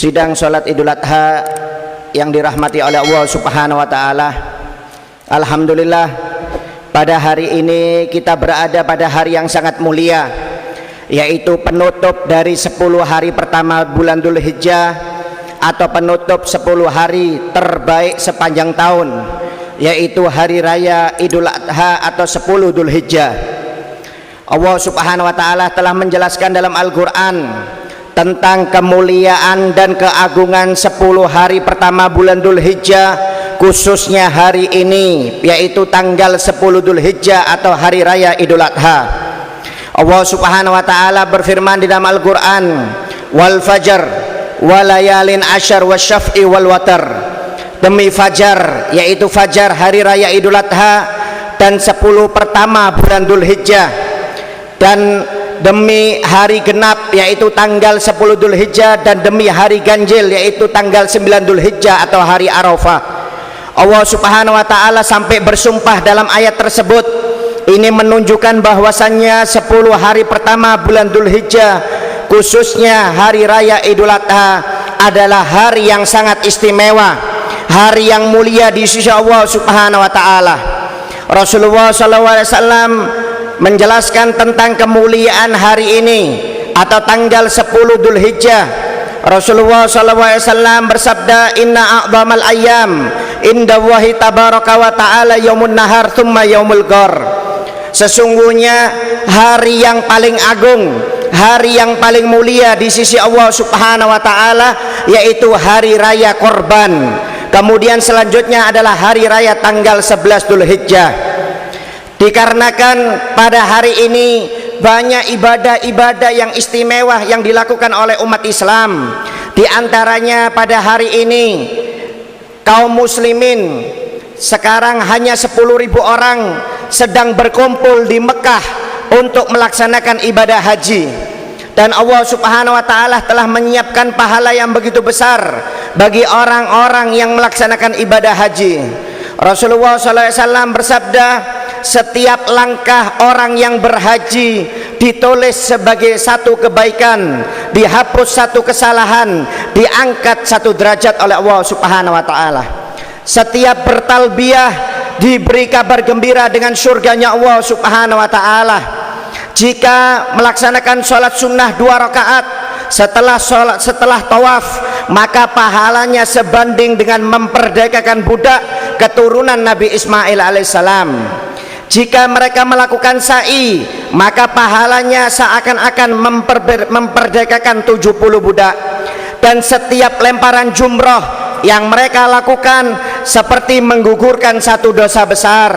Sidang sholat Idul Adha yang dirahmati oleh Allah Subhanahu wa Ta'ala. Alhamdulillah, pada hari ini kita berada pada hari yang sangat mulia, yaitu penutup dari 10 hari pertama bulan Dzul Hijjah, atau penutup 10 hari terbaik sepanjang tahun, yaitu hari raya Idul Adha atau 10 Dzul Hijjah. Allah Subhanahu wa Ta'ala telah menjelaskan dalam Al-Quran tentang kemuliaan dan keagungan 10 hari pertama bulan Dzul Hijjah, khususnya hari ini, yaitu tanggal 10 Dzul Hijjah atau hari raya Idul Adha. Allah Subhanahu wa Ta'ala berfirman di dalam Al-Quran, wal fajr walayalin asyar wasyaf'i wal watar, demi fajar, yaitu fajar hari raya Idul Adha, dan 10 pertama bulan Dzul Hijjah, dan demi hari genap, yaitu tanggal 10 Dzul Hijjah, dan demi hari ganjil, yaitu tanggal 9 Dzul Hijjah atau hari Arafah. Allah Subhanahu wa Ta'ala sampai bersumpah dalam ayat tersebut. Ini menunjukkan bahwasannya 10 hari pertama bulan Dzul Hijjah, khususnya hari raya Idul Adha, adalah hari yang sangat istimewa, hari yang mulia di sisi Allah Subhanahu wa Ta'ala. Rasulullah SAW menjelaskan tentang kemuliaan hari ini atau tanggal 10 Dzul Hijjah. Rasulullah SAW bersabda, inna a'zamal ayyam indallahi tabaraka wa ta'ala yaumun nahar thumma yaumul ghar. Sesungguhnya hari yang paling agung, hari yang paling mulia di sisi Allah Subhanahu wa Ta'ala, yaitu hari raya Korban. Kemudian selanjutnya adalah hari raya tanggal 11 Dzul Hijjah. Dikarenakan pada hari ini banyak ibadah-ibadah yang istimewa yang dilakukan oleh umat Islam. Di antaranya pada hari ini kaum muslimin sekarang hanya 10.000 orang sedang berkumpul di Mekah untuk melaksanakan ibadah haji, dan Allah Subhanahu wa Ta'ala telah menyiapkan pahala yang begitu besar bagi orang-orang yang melaksanakan ibadah haji. Rasulullah SAW bersabda, setiap langkah orang yang berhaji ditulis sebagai satu kebaikan, dihapus satu kesalahan, diangkat satu derajat oleh Allah Subhanahu wa Ta'ala. Setiap bertalbiyah diberi kabar gembira dengan surganya Allah Subhanahu wa Ta'ala. Jika melaksanakan sholat sunnah 2 rakaat setelah tawaf, maka pahalanya sebanding dengan memperdekakan budak keturunan Nabi Ismail alaihissalam. Jika mereka melakukan sa'i, maka pahalanya seakan-akan memperdekakan 70 budak. Dan setiap lemparan jumroh yang mereka lakukan seperti menggugurkan satu dosa besar.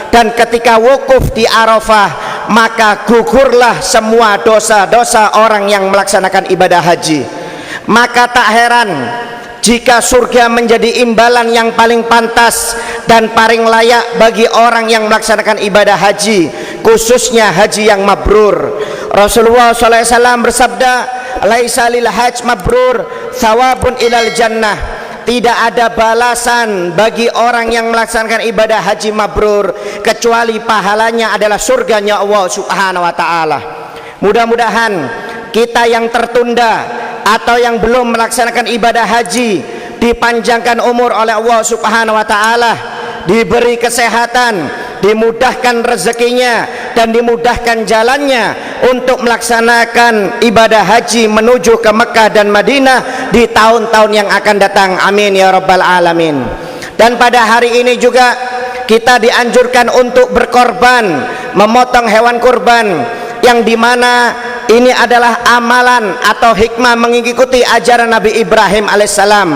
Dan ketika wukuf di Arafah, maka gugurlah semua dosa-dosa orang yang melaksanakan ibadah haji. Maka tak heran jika surga menjadi imbalan yang paling pantas dan paling layak bagi orang yang melaksanakan ibadah haji, khususnya haji yang mabrur. Rasulullah SAW bersabda, laisa lil hajj mabrur thawabun ilal jannah. Tidak ada balasan bagi orang yang melaksanakan ibadah haji mabrur kecuali pahalanya adalah surganya Allah Subhanahu wa Ta'ala. Mudah-mudahan kita yang tertunda atau yang belum melaksanakan ibadah haji dipanjangkan umur oleh Allah Subhanahu wa Ta'ala, diberi kesehatan, dimudahkan rezekinya, dan dimudahkan jalannya untuk melaksanakan ibadah haji menuju ke Mekah dan Madinah di tahun-tahun yang akan datang. Amin ya rabbal alamin. Dan pada hari ini juga kita dianjurkan untuk berkorban, memotong hewan kurban, yang dimana ini adalah amalan atau hikmah mengikuti ajaran Nabi Ibrahim alaihissalam,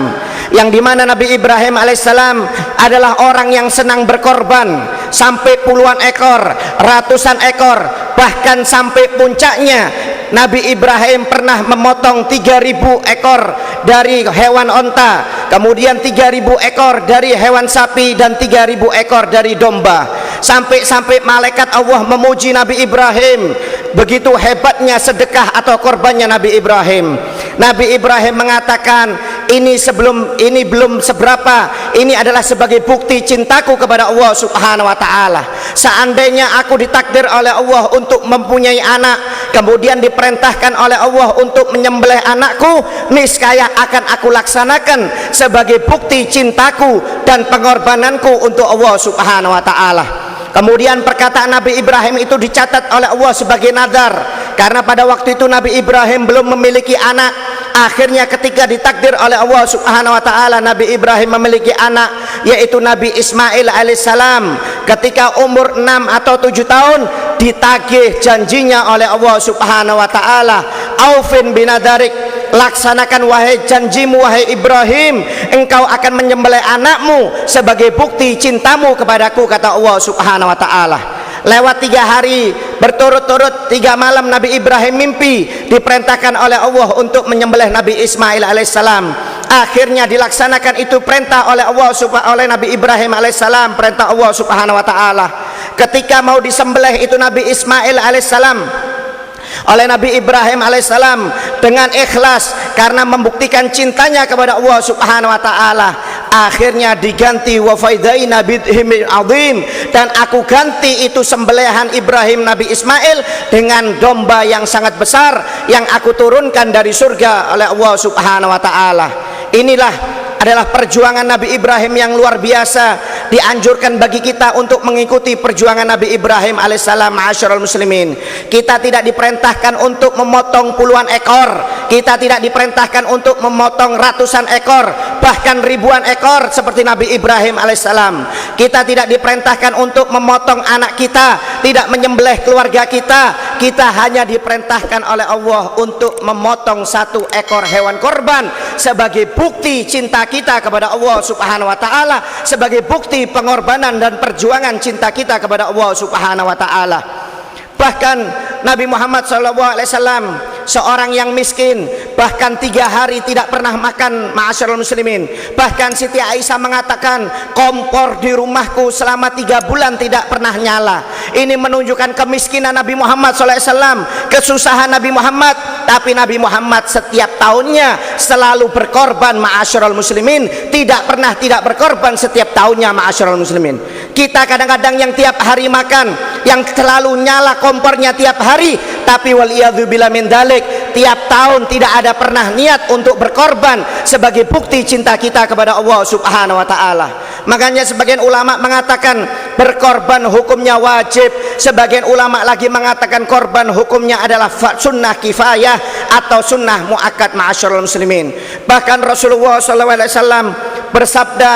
yang dimana Nabi Ibrahim alaihissalam adalah orang yang senang berkorban sampai puluhan ekor, ratusan ekor, bahkan sampai puncaknya Nabi Ibrahim pernah memotong 3.000 ekor dari hewan onta, kemudian 3.000 ekor dari hewan sapi, dan 3.000 ekor dari domba. Sampai-sampai malaikat Allah memuji Nabi Ibrahim, begitu hebatnya sedekah atau korbannya Nabi Ibrahim. Nabi Ibrahim mengatakan, ini belum seberapa. Ini adalah sebagai bukti cintaku kepada Allah Subhanahu wa taala. Seandainya aku ditakdir oleh Allah untuk mempunyai anak, kemudian diperintahkan oleh Allah untuk menyembelih anakku, niscaya akan aku laksanakan sebagai bukti cintaku dan pengorbananku untuk Allah Subhanahu wa taala. Kemudian perkataan Nabi Ibrahim itu dicatat oleh Allah sebagai nadar, karena pada waktu itu Nabi Ibrahim belum memiliki anak. Akhirnya ketika ditakdir oleh Allah Subhanahu wa taala Nabi Ibrahim memiliki anak, yaitu Nabi Ismail alaihissalam. Ketika umur 6 atau 7 tahun ditagih janjinya oleh Allah Subhanahu wa taala, "Aufin binadarik," laksanakan wahai janjimu wahai Ibrahim, engkau akan menyembelih anakmu sebagai bukti cintamu kepadaku, kata Allah Subhanahu wa taala. Lewat 3 hari berturut-turut, 3 malam Nabi Ibrahim mimpi diperintahkan oleh Allah untuk menyembelih Nabi Ismail alaihissalam. Akhirnya dilaksanakan itu perintah oleh Allah oleh Nabi Ibrahim alaihissalam, perintah Allah Subhanahu wa taala. Ketika mau disembelih itu Nabi Ismail alaihissalam oleh Nabi Ibrahim alaihissalam dengan ikhlas karena membuktikan cintanya kepada Allah Subhanahu wa taala, akhirnya diganti wa faidaina bidhimil azim, dan aku ganti itu sembelihan Ibrahim Nabi Ismail dengan domba yang sangat besar yang aku turunkan dari surga oleh Allah Subhanahu wa taala. Inilah adalah perjuangan Nabi Ibrahim yang luar biasa. Dianjurkan bagi kita untuk mengikuti perjuangan Nabi Ibrahim alaihissalam. Ma'asyiral muslimin, kita tidak diperintahkan untuk memotong puluhan ekor, kita tidak diperintahkan untuk memotong ratusan ekor, bahkan ribuan ekor seperti Nabi Ibrahim alaihissalam. Kita tidak diperintahkan untuk memotong anak kita, tidak menyembelih keluarga kita. Kita hanya diperintahkan oleh Allah untuk memotong 1 ekor hewan korban sebagai bukti cinta kita kepada Allah Subhanahu wa taala, sebagai bukti pengorbanan dan perjuangan cinta kita kepada Allah Subhanahu wa taala. Bahkan Nabi Muhammad SAW, seorang yang miskin, bahkan 3 hari tidak pernah makan. Ma'asyiral muslimin, bahkan Siti Aisyah mengatakan kompor di rumahku selama 3 bulan tidak pernah nyala. Ini menunjukkan kemiskinan Nabi Muhammad SAW, kesusahan Nabi Muhammad. Tapi Nabi Muhammad setiap tahunnya selalu berkorban. Ma'asyiral muslimin, tidak pernah tidak berkorban setiap tahunnya. Ma'asyiral muslimin, kita kadang-kadang yang tiap hari makan, yang selalu nyala kompornya tiap hari, tapi waliyadzubillah min dalik, tiap tahun tidak ada pernah niat untuk berkorban sebagai bukti cinta kita kepada Allah Subhanahu wa taala. Makanya sebagian ulama mengatakan berkorban hukumnya wajib, sebagian ulama lagi mengatakan korban hukumnya adalah sunnah kifayah atau sunnah muakkad. Ma'asyiral muslimin, bahkan Rasulullah SAW bersabda,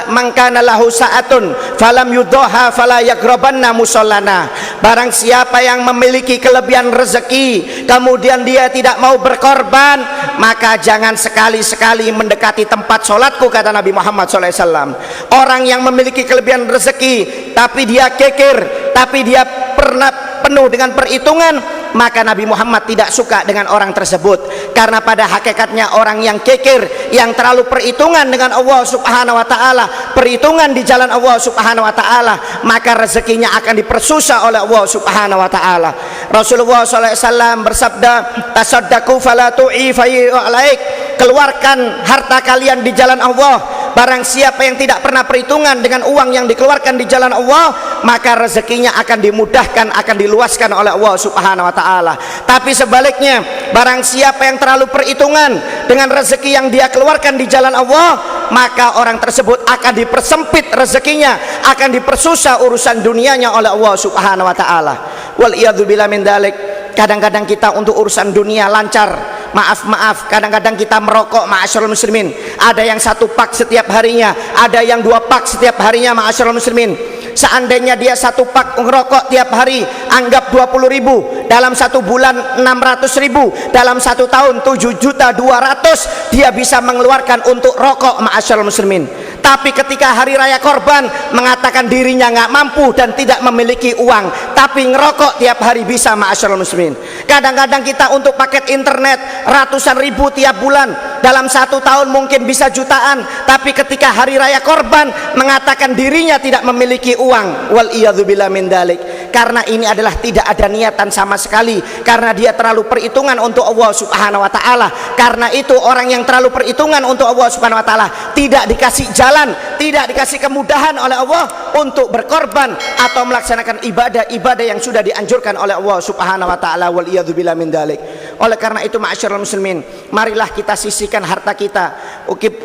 mangkana lahu sa'atun falam yudhaha fala yaghrabanna musallana. Barang siapa yang memiliki kelebihan rezeki kemudian dia tidak mau berkorban, maka jangan sekali-sekali mendekati tempat sholatku, kata Nabi Muhammad SAW. Orang yang memiliki kelebihan rezeki tapi dia kekir, tapi dia pernah penuh dengan perhitungan, maka Nabi Muhammad tidak suka dengan orang tersebut. Karena pada hakikatnya orang yang kekir, yang terlalu perhitungan dengan Allah Subhanahu wa taala, perhitungan di jalan Allah Subhanahu wa taala, maka rezekinya akan dipersusah oleh Allah Subhanahu wa taala. Rasulullah SAW bersabda, tasaddaqu fala tu'ifayu alaik, keluarkan harta kalian di jalan Allah. Barang siapa yang tidak pernah perhitungan dengan uang yang dikeluarkan di jalan Allah, maka rezekinya akan dimudahkan, akan diluaskan oleh Allah Subhanahu wa taala. Tapi sebaliknya, barang siapa yang terlalu perhitungan dengan rezeki yang dia keluarkan di jalan Allah, maka orang tersebut akan dipersempit rezekinya, akan dipersusah urusan dunianya oleh Allah Subhanahu wa taala. Wal iyadzubillah min dalik. Kadang-kadang kita untuk urusan dunia lancar, maaf, kadang-kadang kita merokok. Ma'asyiral muslimin, ada yang 1 pak setiap harinya, ada yang 2 pak setiap harinya. Ma'asyiral muslimin, seandainya dia 1 pak ngerokok tiap hari, anggap 20.000, dalam 1 bulan 600.000, dalam 1 tahun 7.200.000 dia bisa mengeluarkan untuk rokok. Ma'asyiral muslimin, tapi ketika hari raya korban mengatakan dirinya nggak mampu dan tidak memiliki uang, tapi ngerokok tiap hari bisa. Ma'asyiral muslimin, kadang-kadang kita untuk paket internet ratusan ribu tiap bulan, dalam 1 tahun mungkin bisa jutaan, tapi ketika hari raya korban mengatakan dirinya tidak memiliki uang. Wal iyadzubillah min dalik. karena ini adalah tidak ada niatan sama sekali, karena dia terlalu perhitungan untuk Allah Subhanahu wa taala. Karena itu orang yang terlalu perhitungan untuk Allah Subhanahu wa taala tidak dikasih jalan, tidak dikasih kemudahan oleh Allah untuk berkorban atau melaksanakan ibadah-ibadah yang sudah dianjurkan oleh Allah Subhanahu wa taala. Wal iyadzubillah min dzalik. Oleh karena itu ma'asyiral muslimin, marilah kita sisihkan harta kita,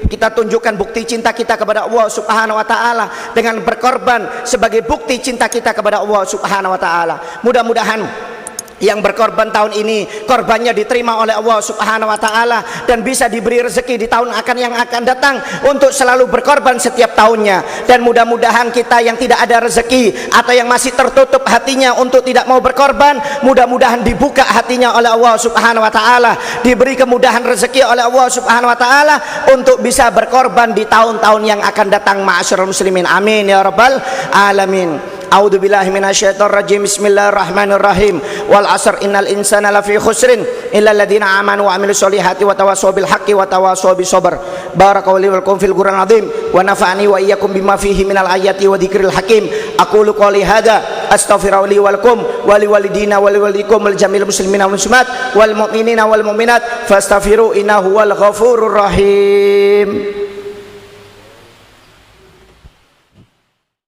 kita tunjukkan bukti cinta kita kepada Allah Subhanahu wa taala dengan berkorban sebagai bukti cinta kita kepada Allah Subhanahu wa taala. Mudah-mudahan yang berkorban tahun ini korbannya diterima oleh Allah Subhanahu wa taala dan bisa diberi rezeki di tahun yang akan datang untuk selalu berkorban setiap tahunnya. Dan mudah-mudahan kita yang tidak ada rezeki atau yang masih tertutup hatinya untuk tidak mau berkorban, mudah-mudahan dibuka hatinya oleh Allah Subhanahu wa taala, diberi kemudahan rezeki oleh Allah Subhanahu wa taala untuk bisa berkorban di tahun-tahun yang akan datang. Ma'asyiral muslimin, amin ya rabbal alamin. A'udzu billahi minasyaitonir rajim. Bismillahirrahmanirrahim. Wal 'asr innal insana lafi khusrin illa alladziina aamanu wa 'amilus solihati wa tawassaw bil haqqi wa tawassaw bis sabr. Barakallahu lakum fil Qur'anil 'azim wa nafa'ani wa iyyakum bima fihi minal ayati wa dzikril hakim. Aqulu qouli hadza astaghfirullahi wa lakum wa liwalidina wa liwalidikum wal jamil muslimina wal muslimat wal mu'minina wal mu'minat fastaghfiru innahu wal ghafurur rahim.